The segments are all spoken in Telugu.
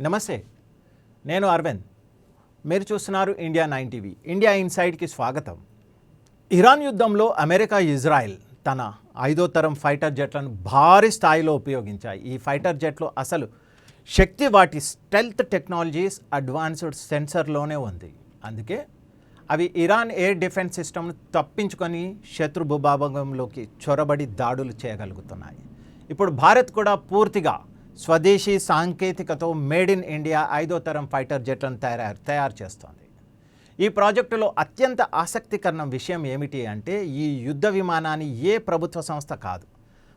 నమస్తే, నేను అరవింద్. మీరు చూస్తున్నారు ఇండియా 9 టీవీ. ఇండియా ఇన్సైడ్కి స్వాగతం. ఇరాన్ యుద్ధంలో అమెరికా, ఇజ్రాయెల్ తన 5వ తరం ఫైటర్ జెట్లను భారీ స్థాయిలో ఉపయోగించాయి. ఈ ఫైటర్ జెట్లు అసలు శక్తి వాటి స్టెల్త్ టెక్నాలజీస్, అడ్వాన్స్డ్ సెన్సర్లోనే ఉంది. అందుకే అవి ఇరాన్ ఎయిర్ డిఫెన్స్ సిస్టమ్ను తప్పించుకొని శత్రు భూభాగంలోకి చొరబడి దాడులు చేయగలుగుతున్నాయి. ఇప్పుడు భారత్ కూడా పూర్తిగా స్వదేశీ సాంకేతికతో మేడ్ ఇన్ ఇండియా 5వ తరం ఫైటర్ జెట్లను తయారు చేస్తోంది. ఈ ప్రాజెక్టులో అత్యంత ఆసక్తికరమైన విషయం ఏమిటి అంటే, ఈ యుద్ధ విమానాన్ని ఏ ప్రభుత్వ సంస్థ కాదు,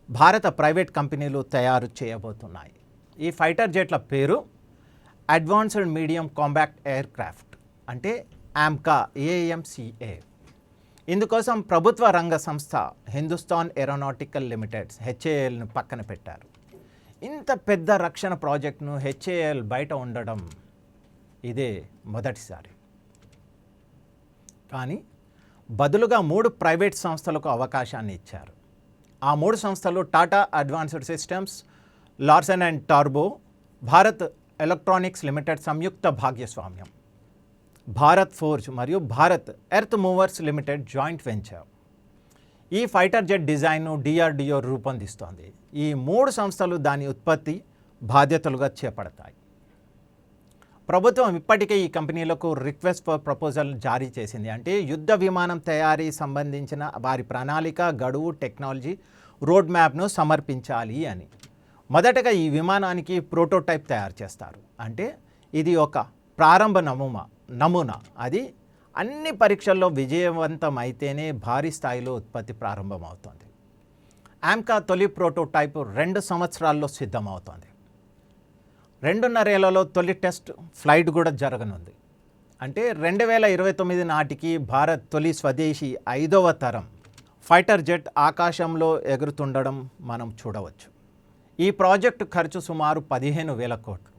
భారత ప్రైవేట్ కంపెనీలు తయారు చేయబోతున్నాయి. ఈ ఫైటర్ జెట్ల పేరు advanced medium combat air craft, అంటే AMCA, AMCA. ఇందుకోసం ప్రభుత్వ రంగ సంస్థ హిందుస్థాన్ ఏరోనాటికల్ లిమిటెడ్ HALను పక్కన పెట్టారు. ఇంత పెద్ద రక్షణ ప్రాజెక్టును HAL బయట ఉండడం ఇదే మొదటిసారి. కానీ బదులుగా 3 ప్రైవేట్ సంస్థలకు అవకాశాన్ని ఇచ్చారు. ఆ 3 సంస్థలు Tata Advanced Systems, Larsen and టర్బో, భారత్ ఎలక్ట్రానిక్స్ లిమిటెడ్ సంయుక్త భాగస్వామ్యం, భారత్ ఫోర్జ్ మరియు Bharat Earth Movers Limited joint venture. ఈ ఫైటర్ జెట్ డిజైన్ను DRDO రూపొందిస్తోంది. ఈ 3 సంస్థలు దాని ఉత్పత్తి బాధ్యతలుగా చేపడతాయి. ప్రభుత్వం ఇప్పటికే ఈ కంపెనీలకు రిక్వెస్ట్ ఫర్ ప్రపోజల్ జారీ చేసింది. అంటే యుద్ధ విమానం తయారీ సంబంధించిన వారి ప్రణాళిక, గడువు, టెక్నాలజీ రోడ్ మ్యాప్ను సమర్పించాలి అని. మొదటగా ఈ విమానానికి ప్రోటోటైప్ తయారు చేస్తారు. అంటే ఇది ఒక ప్రారంభ నమూనా. అది అన్ని పరీక్షల్లో విజయవంతమైతేనే భారీ స్థాయిలో ఉత్పత్తి ప్రారంభమవుతుంది. AMCA తొలి ప్రోటోటైపు 2 సంవత్సరాల్లో సిద్ధమవుతోంది. 2.5 ఏళ్లలో తొలి టెస్ట్ ఫ్లైట్ కూడా జరగనుంది. అంటే 2029 నాటికి భారత్ తొలి స్వదేశీ 5వ తరం ఫైటర్ జెట్ ఆకాశంలో ఎగురుతుండడం మనం చూడవచ్చు. ఈ ప్రాజెక్టు ఖర్చు సుమారు 15,000 కోట్లు.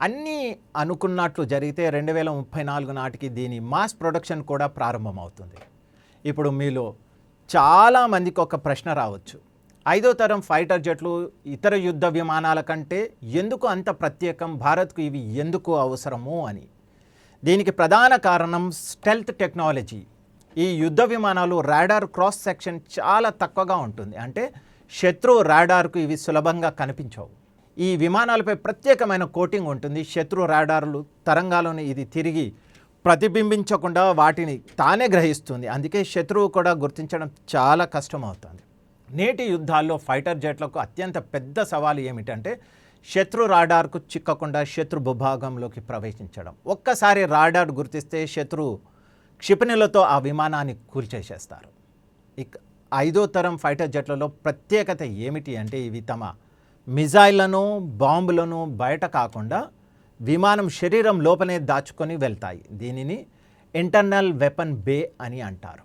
అన్నీ అనుకున్నట్లు జరిగితే 2034 నాటికి దీని మాస్ ప్రొడక్షన్ కూడా ప్రారంభమవుతుంది. ఇప్పుడు మీలో చాలామందికి ఒక ప్రశ్న రావచ్చు, 5వ తరం ఫైటర్ జెట్లు ఇతర యుద్ధ విమానాల కంటే ఎందుకు అంత ప్రత్యేకం, భారత్కు ఇవి ఎందుకు అవసరము అని. దీనికి ప్రధాన కారణం స్టెల్త్ టెక్నాలజీ. ఈ యుద్ధ విమానాలు రాడార్ క్రాస్ సెక్షన్ చాలా తక్కువగా ఉంటుంది. అంటే శత్రు రాడార్కు ఇవి సులభంగా కనిపించవు. ఈ విమానాలపై ప్రత్యేకమైన కోటింగ్ ఉంటుంది. శత్రు రాడార్లు తరంగాలను ఇది తిరిగి ప్రతిబింబించకుండా వాటిని తానే గ్రహిస్తుంది. అందుకే శత్రువు కూడా గుర్తించడం చాలా కష్టమవుతుంది. నేటి యుద్ధాల్లో ఫైటర్ జెట్లకు అత్యంత పెద్ద సవాలు ఏమిటంటే, శత్రు రాడార్కు చిక్కకుండా శత్రు భూభాగంలోకి ప్రవేశించడం. ఒక్కసారి రాడార్ గుర్తిస్తే శత్రు క్షిపణులతో ఆ విమానాన్ని కూల్చేసేస్తారు. ఇక 5వ తరం ఫైటర్ జెట్లలో ప్రత్యేకత ఏమిటి అంటే, ఇవి తమ మిజైళ్లను, బాంబులను బయట కాకుండా విమానం శరీరం లోపలే దాచుకొని వెళ్తాయి. దీనిని ఇంటర్నల్ వెపన్ బే అని అంటారు.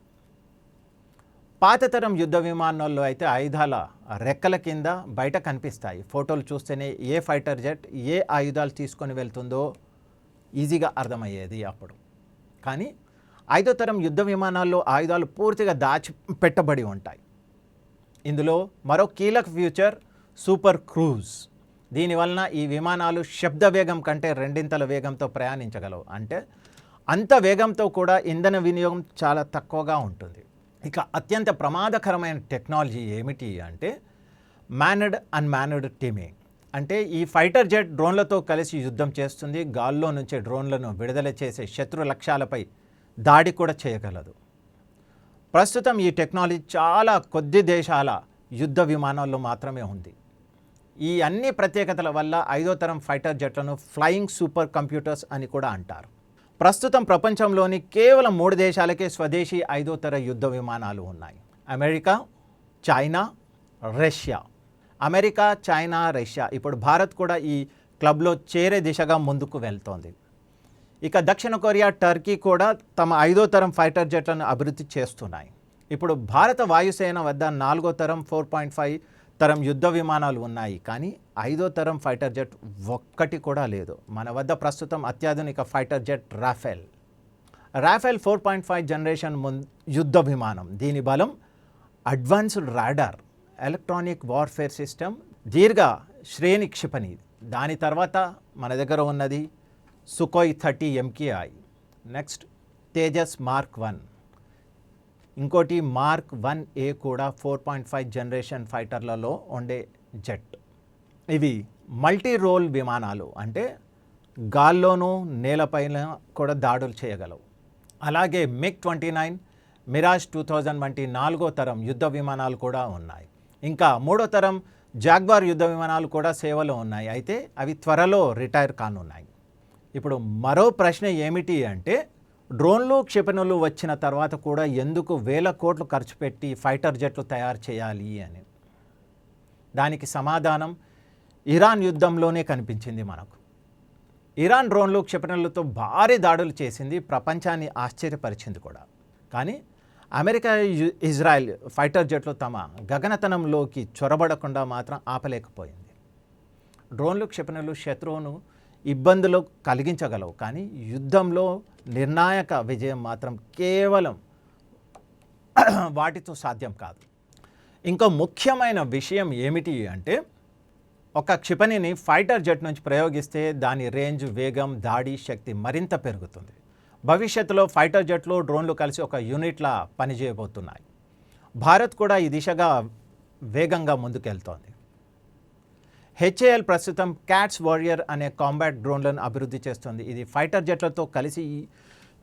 పాత తరం యుద్ధ విమానాల్లో అయితే ఆయుధాల రెక్కల కింద బయట కనిపిస్తాయి. ఫోటోలు చూస్తేనే ఏ ఫైటర్ జెట్ ఏ ఆయుధాలు తీసుకొని వెళ్తుందో ఈజీగా అర్థమయ్యేది అప్పుడు. కానీ 5వ తరం యుద్ధ విమానాల్లో ఆయుధాలు పూర్తిగా దాచిపెట్టబడి ఉంటాయి. ఇందులో మరో కీలక ఫ్యూచర్ సూపర్ క్రూజ్. దీనివలన ఈ విమానాలు శబ్ద వేగం కంటే 2 వేగంతో ప్రయాణించగలవు. అంటే అంత వేగంతో కూడా ఇంధన వినియోగం చాలా తక్కువగా ఉంటుంది. ఇక అత్యంత ప్రమాదకరమైన టెక్నాలజీ ఏమిటి అంటే మ్యాన్డ్ అన్మ్యాన్డ్ టీమింగ్. అంటే ఈ ఫైటర్ జెట్ డ్రోన్లతో కలిసి యుద్ధం చేస్తుంది. గాల్లో నుంచే డ్రోన్లను విడుదల చేసే శత్రు లక్ష్యాలపై దాడి కూడా చేయగలదు. ప్రస్తుతం ఈ టెక్నాలజీ చాలా కొద్ది దేశాల యుద్ధ విమానాల్లో మాత్రమే ఉంది. ఈ అన్ని ప్రత్యేకతల వల్ల 5వ తరం ఫైటర్ జెట్లను ఫ్లయింగ్ సూపర్ కంప్యూటర్స్ అని కూడా అంటారు. ప్రస్తుతం ప్రపంచంలోని కేవలం 3 దేశాలకే స్వదేశీ 5వ తర యుద్ధ విమానాలు ఉన్నాయి. America, China, Russia. America, China, Russia. ఇప్పుడు భారత్ కూడా ఈ క్లబ్లో చేరే దిశగా ముందుకు వెళ్తోంది. ఇక దక్షిణ కొరియా, టర్కీ కూడా తమ 5వ తరం ఫైటర్ జెట్లను అభివృద్ధి చేస్తున్నాయి. ఇప్పుడు భారత వాయుసేన వద్ద 4వ తరం 4.5 తరం యుద్ధ విమానాలు ఉన్నాయి. కానీ 5వ తరం ఫైటర్ జెట్ ఒక్కటి కూడా లేదు. మన వద్ద ప్రస్తుతం అత్యాధునిక ఫైటర్ జెట్ రాఫెల్ 4.5 జనరేషన్ యుద్ధ విమానం. దీని బలం advanced radar, electronic warfare system, దీర్ఘ శ్రేణి క్షిపణి. దాని తర్వాత మన దగ్గర ఉన్నది సుకోయ్ 30 MKI, నెక్స్ట్ తేజస్ మార్క్ 1, ఇంకోటి మార్క్ 1A కూడా 4.5 జనరేషన్ ఫైటర్లలో ఉండే జెట్. ఇవి మల్టీ రోల్ విమానాలు, అంటే గాల్లోనూ నేలపైన కూడా దాడులు చేయగలవు. అలాగే MiG-29, మిరాజ్ 2000 వంటి 4వ తరం యుద్ధ విమానాలు కూడా ఉన్నాయి. ఇంకా 3వ తరం జాగ్వార్ యుద్ధ విమానాలు కూడా సేవలో ఉన్నాయి. అయితే అవి త్వరలో రిటైర్ కానున్నాయి. ఇప్పుడు మరో ప్రశ్న ఏమిటి అంటే, డ్రోన్లు క్షిపణులు వచ్చిన తర్వాత కూడా ఎందుకు వేల కోట్లు ఖర్చు పెట్టి ఫైటర్ జెట్లు తయారు చేయాలి అని. దానికి సమాధానం ఇరాన్ యుద్ధంలోనే కనిపించింది మనకు. ఇరాన్ డ్రోన్లు క్షిపణులతో భారీ దాడులు చేసింది, ప్రపంచాన్ని ఆశ్చర్యపరిచింది కూడా. కానీ అమెరికా, ఇజ్రాయెల్ ఫైటర్ జెట్లు తమ గగనతనంలోకి చొరబడకుండా మాత్రం ఆపలేకపోయింది. డ్రోన్లు క్షిపణులు శత్రువును ఇబ్బందులు కలిగించగలవు, కానీ యుద్ధంలో నిర్ణాయక విజయం మాత్రం కేవలం వాటితో సాధ్యం కాదు. ఇంకో ముఖ్యమైన విషయం ఏమిటి అంటే, ఒక క్షిపణిని ఫైటర్ జెట్ నుంచి ప్రయోగిస్తే దాని రేంజ్, వేగం, దాడి శక్తి మరింత పెరుగుతుంది. భవిష్యత్తులో ఫైటర్ జెట్లు, డ్రోన్లు కలిసి ఒక యూనిట్లా పనిచేయబోతున్నాయి. భారత్ కూడా ఈ దిశగా వేగంగా ముందుకెళ్తోంది. HAL ప్రస్తుతం క్యాట్స్ వారియర్ అనే కాంబాట్ డ్రోన్లను అభివృద్ధి చేస్తుంది. ఇది ఫైటర్ జెట్లతో కలిసి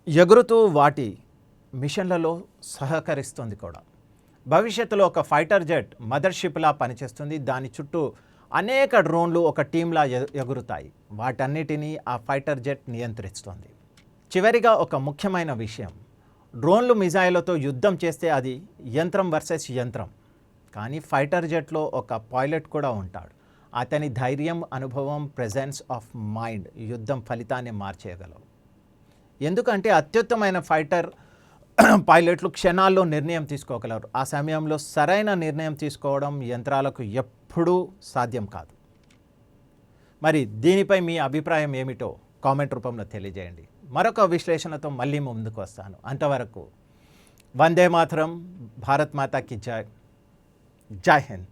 ఎగురుతూ వాటి మిషన్లలో సహకరిస్తుంది కూడా. భవిష్యత్తులో ఒక ఫైటర్ జెట్ మదర్షిప్లా పనిచేస్తుంది. దాని చుట్టూ అనేక డ్రోన్లు ఒక టీంలా ఎగురుతాయి. వాటన్నిటినీ ఆ ఫైటర్ జెట్ నియంత్రిస్తుంది. చివరిగా ఒక ముఖ్యమైన విషయం, డ్రోన్లు మిజైళ్లతో యుద్ధం చేస్తే అది యంత్రం వర్సెస్ యంత్రం. కానీ ఫైటర్ జెట్లో ఒక పైలట్ కూడా ఉంటాడు. అతని ధైర్యం, అనుభవం, ప్రెజెన్స్ ఆఫ్ మైండ్ యుద్ధం ఫలితాన్ని మార్చేయగలవు. ఎందుకంటే అత్యుత్తమైన ఫైటర్ పైలట్లు క్షణాల్లో నిర్ణయం తీసుకోగలరు. ఆ సమయంలో సరైన నిర్ణయం తీసుకోవడం యంత్రాలకు ఎప్పుడూ సాధ్యం కాదు. మరి దీనిపై మీ అభిప్రాయం ఏమిటో కామెంట్ రూపంలో తెలియజేయండి. మరొక విశ్లేషణతో మళ్ళీ ముందుకు వస్తాను. అంతవరకు వందే మాతరం, భారత్ మాతాకి జై, జై హింద్.